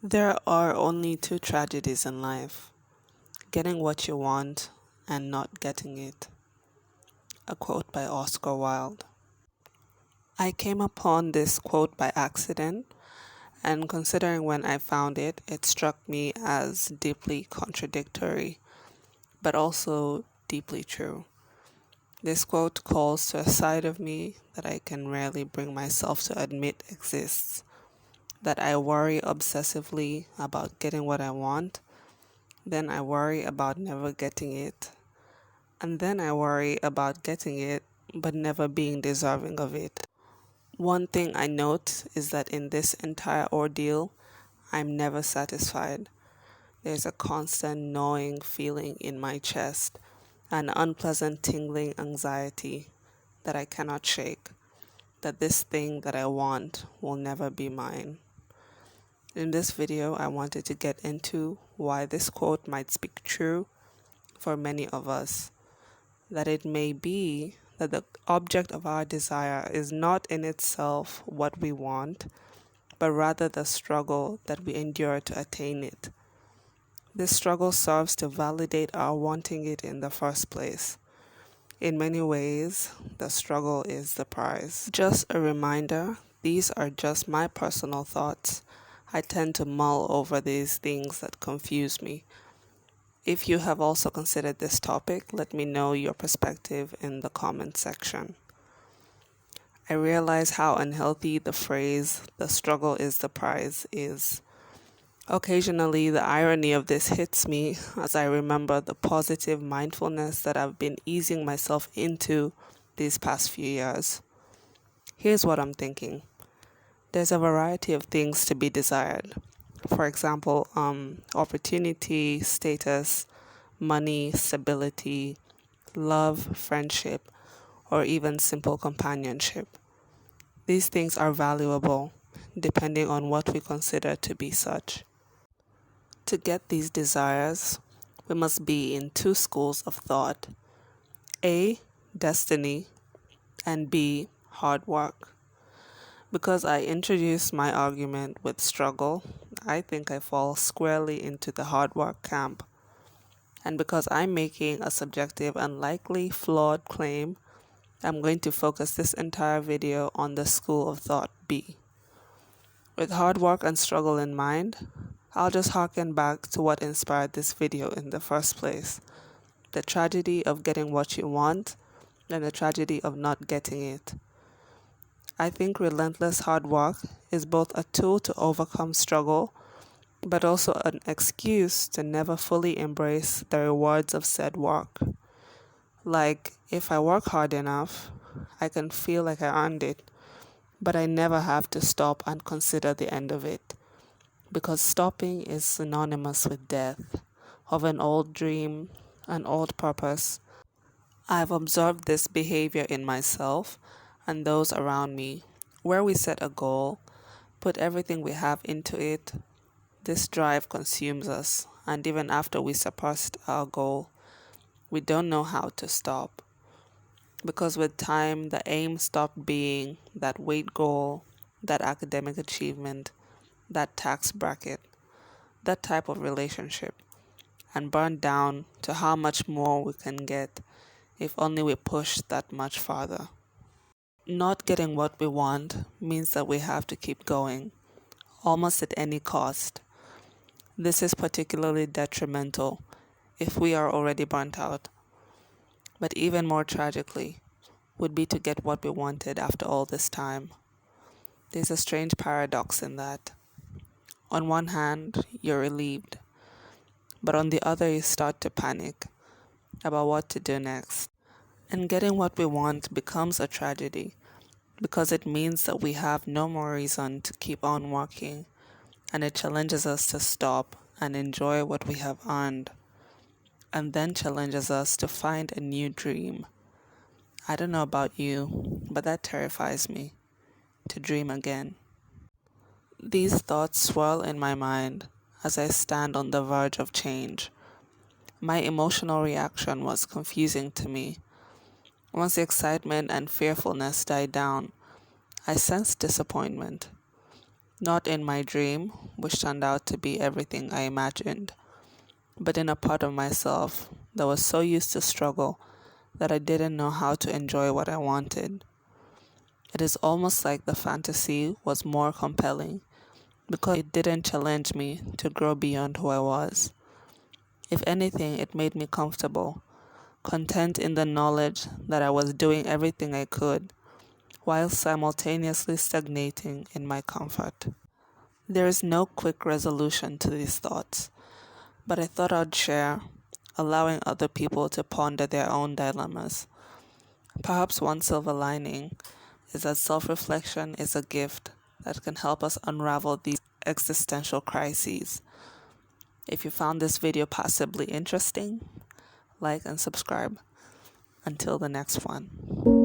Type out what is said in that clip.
There are only two tragedies in life: getting what you want and not getting it. A quote by Oscar Wilde. I came upon this quote by accident, and considering when I found it, it struck me as deeply contradictory, but also deeply true. This quote calls to a side of me that I can rarely bring myself to admit exists, that I worry obsessively about getting what I want. Then I worry about never getting it. And then I worry about getting it, but never being deserving of it. One thing I note is that in this entire ordeal, I'm never satisfied. There's a constant gnawing feeling in my chest, an unpleasant tingling anxiety that I cannot shake, that this thing that I want will never be mine. In this video, I wanted to get into why this quote might speak true for many of us, that it may be that the object of our desire is not in itself what we want, but rather the struggle that we endure to attain it. This struggle serves to validate our wanting it in the first place. In many ways, the struggle is the prize. Just a reminder, these are just my personal thoughts. I tend to mull over these things that confuse me. If you have also considered this topic, let me know your perspective in the comment section. I realize how unhealthy the phrase, "the struggle is the prize," is. Occasionally, the irony of this hits me as I remember the positive mindfulness that I've been easing myself into these past few years. Here's what I'm thinking. There's a variety of things to be desired. For example, opportunity, status, money, stability, love, friendship, or even simple companionship. These things are valuable, depending on what we consider to be such. To get these desires, we must be in two schools of thought: A, destiny, and B, hard work. Because I introduced my argument with struggle, I think I fall squarely into the hard work camp. And because I'm making a subjective and likely flawed claim, I'm going to focus this entire video on the school of thought B. With hard work and struggle in mind, I'll just harken back to what inspired this video in the first place: the tragedy of getting what you want and the tragedy of not getting it. I think relentless hard work is both a tool to overcome struggle, but also an excuse to never fully embrace the rewards of said work. Like, if I work hard enough, I can feel like I earned it, but I never have to stop and consider the end of it, because stopping is synonymous with death of an old dream, an old purpose. I've observed this behavior in myself and those around me, where we set a goal, put everything we have into it. This drive consumes us, and even after we surpassed our goal, we don't know how to stop. Because with time, the aim stopped being that weight goal, that academic achievement, that tax bracket, that type of relationship, and burned down to how much more we can get if only we push that much farther. Not getting what we want means that we have to keep going, almost at any cost. This is particularly detrimental if we are already burnt out. But even more tragically would be to get what we wanted after all this time. There's a strange paradox in that. On one hand, you're relieved, but on the other you start to panic about what to do next. And getting what we want becomes a tragedy because it means that we have no more reason to keep on working, and it challenges us to stop and enjoy what we have earned, and then challenges us to find a new dream. I don't know about you, but that terrifies me, to dream again. These thoughts swirl in my mind as I stand on the verge of change. My emotional reaction was confusing to me. Once the excitement and fearfulness died down, I sensed disappointment. Not in my dream, which turned out to be everything I imagined, but in a part of myself that was so used to struggle that I didn't know how to enjoy what I wanted. It is almost like the fantasy was more compelling because it didn't challenge me to grow beyond who I was. If anything, it made me comfortable, content in the knowledge that I was doing everything I could, while simultaneously stagnating in my comfort. There is no quick resolution to these thoughts, but I thought I'd share, allowing other people to ponder their own dilemmas. Perhaps one silver lining is that self-reflection is a gift that can help us unravel these existential crises. If you found this video possibly interesting, like and subscribe. Until the next one.